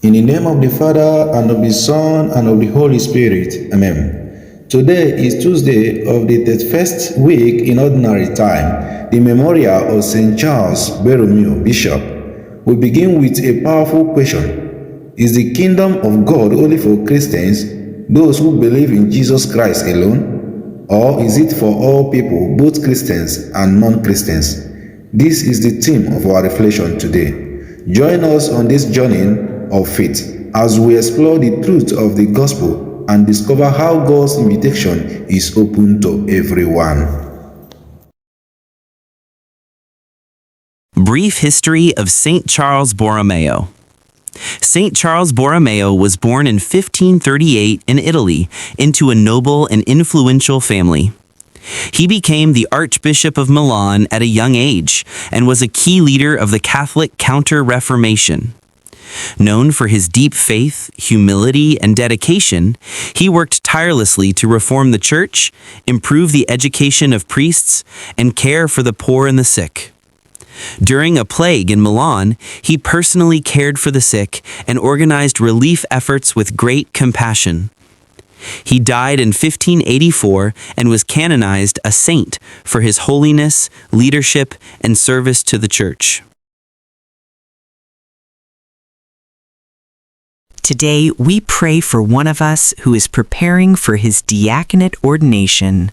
In the name of the Father, and of the Son, and of the Holy Spirit. Amen. Today is Tuesday of the 31st week in Ordinary Time, the memorial of St. Charles Borromeo, Bishop. We begin with a powerful question. Is the kingdom of God only for Christians, those who believe in Jesus Christ alone? Or is it for all people, both Christians and non-Christians? This is the theme of our reflection today. Join us on this journey of faith as we explore the truth of the gospel and discover how God's invitation is open to everyone. Brief history of St. Charles Borromeo. St. Charles Borromeo was born in 1538 in Italy into a noble and influential family. He became the Archbishop of Milan at a young age and was a key leader of the Catholic Counter-Reformation. Known for his deep faith, humility, and dedication, he worked tirelessly to reform the church, improve the education of priests, and care for the poor and the sick. During a plague in Milan, he personally cared for the sick and organized relief efforts with great compassion. He died in 1584 and was canonized a saint for his holiness, leadership, and service to the church. Today, we pray for one of us who is preparing for his diaconate ordination.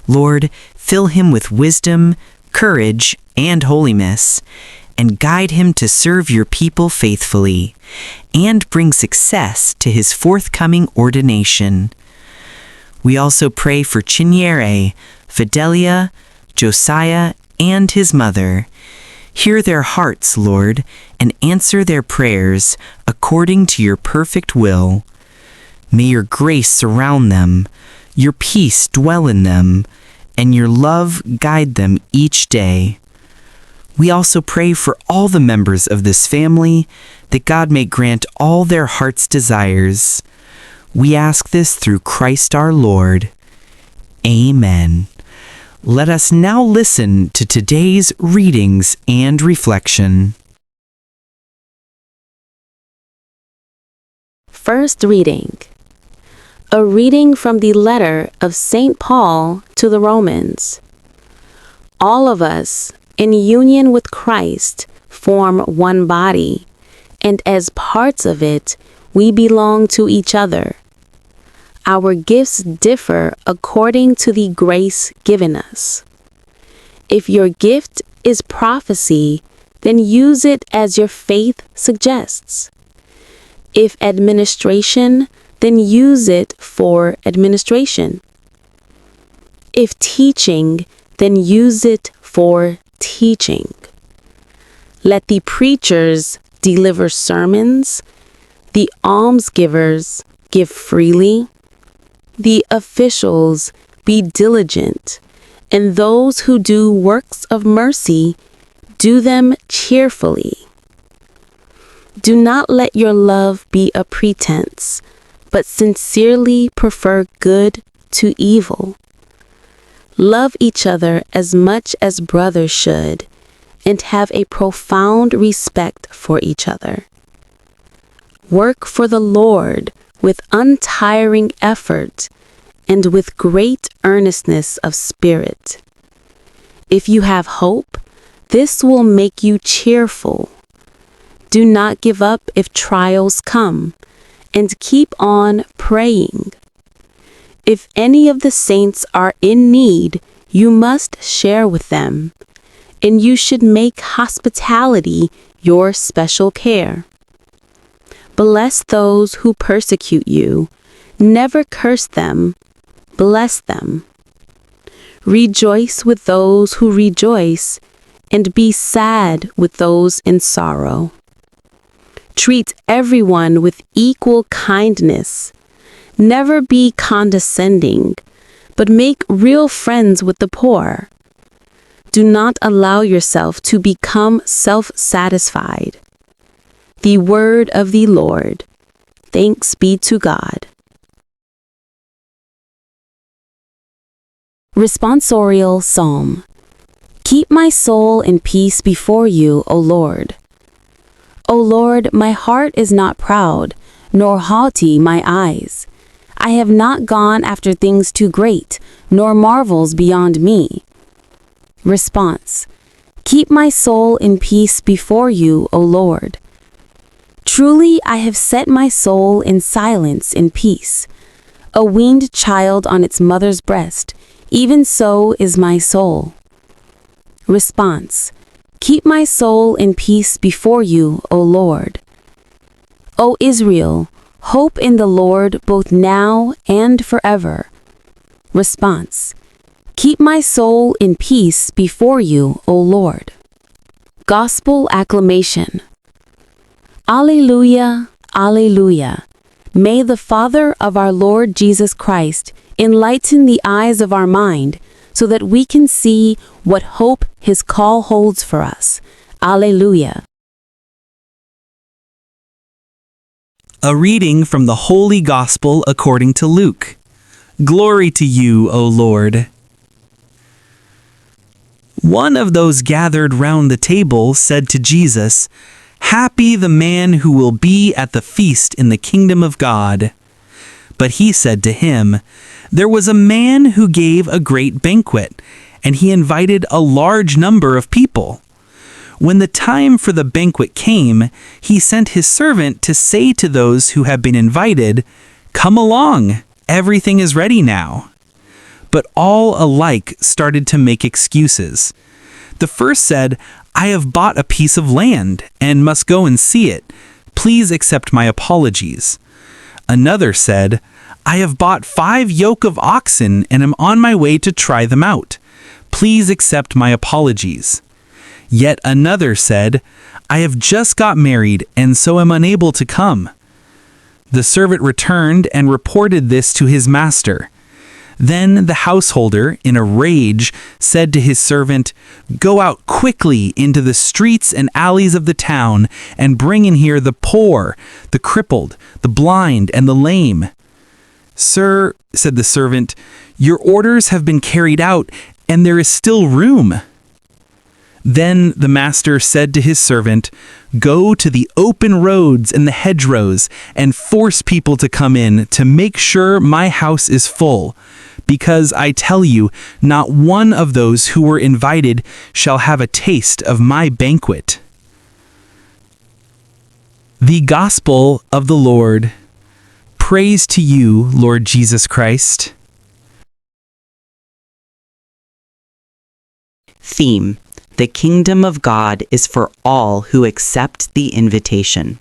Lord, fill him with wisdom, courage, and holiness, and guide him to serve your people faithfully, and bring success to his forthcoming ordination. We also pray for Ciniere, Fidelia, Josiah, and his mother. Hear their hearts, Lord, and answer their prayers according to your perfect will. May your grace surround them, your peace dwell in them, and your love guide them each day. We also pray for all the members of this family, that God may grant all their heart's desires. We ask this through Christ our Lord. Amen. Let us now listen to today's readings and reflection. First reading. A reading from the letter of St. Paul to the Romans. All of us, in union with Christ, form one body, and as parts of it, we belong to each other. Our gifts differ according to the grace given us. If your gift is prophecy, then use it as your faith suggests. If administration, then use it for administration. If teaching, then use it for teaching. Let the preachers deliver sermons, the almsgivers give freely, the officials be diligent, and those who do works of mercy, do them cheerfully. Do not let your love be a pretense, but sincerely prefer good to evil. Love each other as much as brothers should, and have a profound respect for each other. Work for the Lord with untiring effort and with great earnestness of spirit. If you have hope, this will make you cheerful. Do not give up if trials come, and keep on praying. If any of the saints are in need, you must share with them, and you should make hospitality your special care. Bless those who persecute you. Never curse them. Bless them. Rejoice with those who rejoice, and be sad with those in sorrow. Treat everyone with equal kindness. Never be condescending, but make real friends with the poor. Do not allow yourself to become self-satisfied. The word of the Lord. Thanks be to God. Responsorial Psalm. Keep my soul in peace before you, O Lord. O Lord, my heart is not proud, nor haughty my eyes. I have not gone after things too great, nor marvels beyond me. Response: Keep my soul in peace before you, O Lord. Truly I have set my soul in silence in peace. A weaned child on its mother's breast, even so is my soul. Response: Keep my soul in peace before you, O Lord. O Israel, hope in the Lord both now and forever. Response: Keep my soul in peace before you, O Lord. Gospel Acclamation. Alleluia, Alleluia. May the Father of our Lord Jesus Christ enlighten the eyes of our mind so that we can see what hope His call holds for us. Alleluia. A reading from the Holy Gospel according to Luke. Glory to you, O Lord. One of those gathered round the table said to Jesus, "Happy the man who will be at the feast in the kingdom of God." But he said to him, "There was a man who gave a great banquet, and he invited a large number of people. When the time for the banquet came, he sent his servant to say to those who had been invited, 'Come along, everything is ready now.' But all alike started to make excuses. The first said, 'I have bought a piece of land and must go and see it. Please accept my apologies.' Another said, 'I have bought 5 yoke of oxen and am on my way to try them out. Please accept my apologies.' Yet another said, 'I have just got married and so am unable to come.' The servant returned and reported this to his master. Then the householder, in a rage, said to his servant, 'Go out quickly into the streets and alleys of the town and bring in here the poor, the crippled, the blind, and the lame.' 'Sir,' said the servant, 'your orders have been carried out, and there is still room.' Then the master said to his servant, 'Go to the open roads and the hedgerows and force people to come in to make sure my house is full. Because I tell you, not one of those who were invited shall have a taste of my banquet.'" The Gospel of the Lord. Praise to you, Lord Jesus Christ. Theme: The kingdom of God is for all who accept the invitation.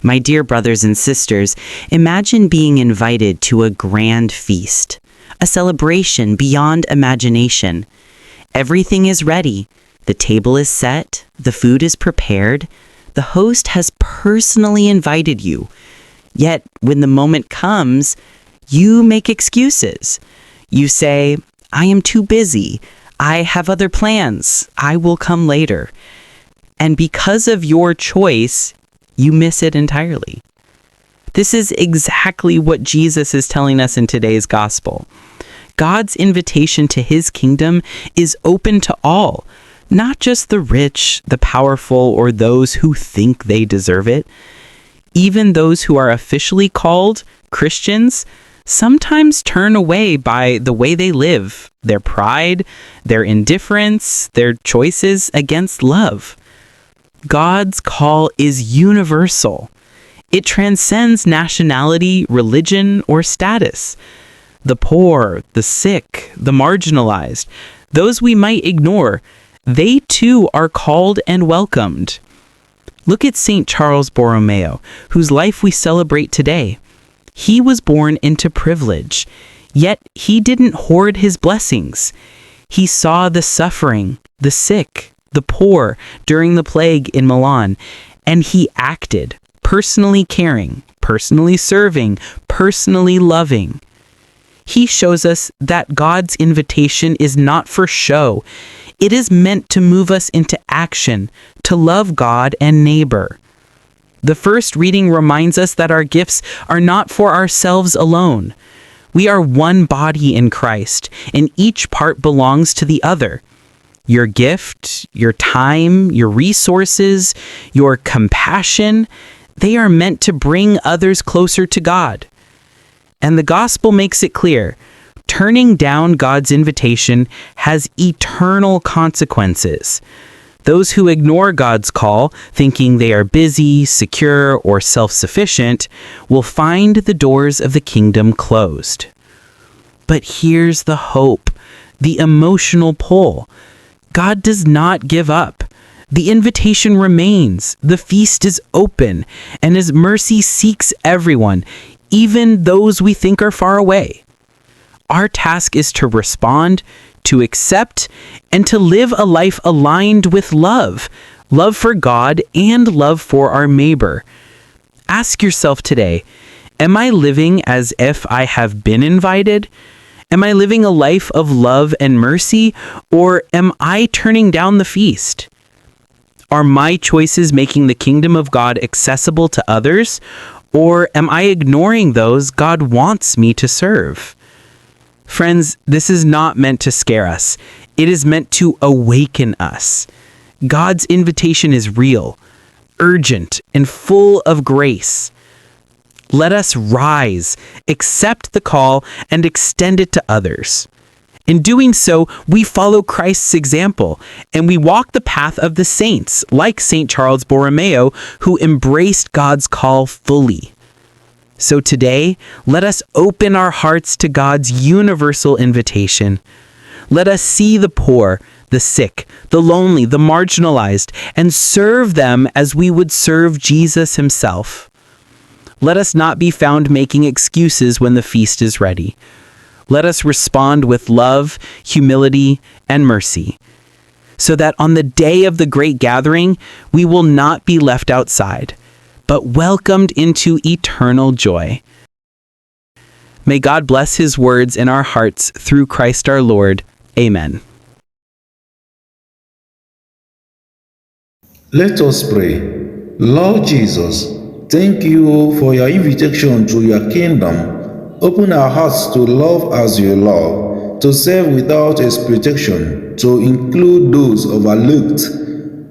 My dear brothers and sisters, imagine being invited to a grand feast, a celebration beyond imagination. Everything is ready. The table is set. The food is prepared. The host has personally invited you. Yet, when the moment comes, you make excuses. You say, "I am too busy. I have other plans. I will come later." And because of your choice, you miss it entirely. This is exactly what Jesus is telling us in today's gospel. God's invitation to his kingdom is open to all, not just the rich, the powerful, or those who think they deserve it. Even those who are officially called Christians sometimes turn away by the way they live, their pride, their indifference, their choices against love. God's call is universal. It transcends nationality, religion, or status. The poor, the sick, the marginalized, those we might ignore, they too are called and welcomed. Look at St. Charles Borromeo, whose life we celebrate today. He was born into privilege, yet he didn't hoard his blessings. He saw the suffering, the sick, the poor during the plague in Milan, and he acted, personally caring, personally serving, personally loving. He shows us that God's invitation is not for show. It is meant to move us into action, to love God and neighbor. The first reading reminds us that our gifts are not for ourselves alone. We are one body in Christ, and each part belongs to the other. Your gift, your time, your resources, your compassion, they are meant to bring others closer to God. And the gospel makes it clear, turning down God's invitation has eternal consequences. Those who ignore God's call, thinking they are busy, secure, or self-sufficient, will find the doors of the kingdom closed. But here's the hope, the emotional pull. God does not give up. The invitation remains, the feast is open, and His mercy seeks everyone, even those we think are far away. Our task is to respond, to accept, and to live a life aligned with love for God and love for our neighbor. Ask yourself today, am I living as if I have been invited? Am I living a life of love and mercy, or am I turning down the feast? Are my choices making the kingdom of God accessible to others, or am I ignoring those God wants me to serve? Friends, this is not meant to scare us. It is meant to awaken us. God's invitation is real, urgent, and full of grace. Let us rise, accept the call, and extend it to others. In doing so, we follow Christ's example, and we walk the path of the saints, like St. Charles Borromeo, who embraced God's call fully. So today, let us open our hearts to God's universal invitation. Let us see the poor, the sick, the lonely, the marginalized, and serve them as we would serve Jesus Himself. Let us not be found making excuses when the feast is ready. Let us respond with love, humility, and mercy, so that on the day of the great gathering, we will not be left outside, but welcomed into eternal joy. May God bless His words in our hearts through Christ our Lord. Amen. Let us pray. Lord Jesus, thank you for your invitation to your kingdom. Open our hearts to love as you love, to serve without expectation, to include those overlooked.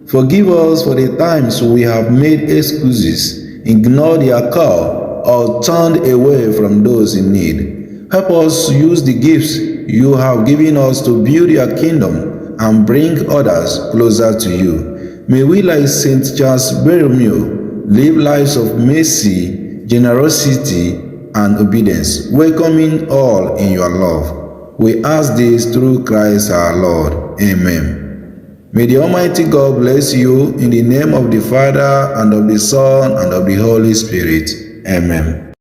Forgive us for the times we have made excuses, ignored your call, or turned away from those in need. Help us use the gifts you have given us to build your kingdom and bring others closer to you. May we, like St. Charles Borromeo, live lives of mercy, generosity, and obedience, welcoming all in your love. We ask this through Christ our Lord. Amen. May the Almighty God bless you in the name of the Father, and of the Son, and of the Holy Spirit. Amen.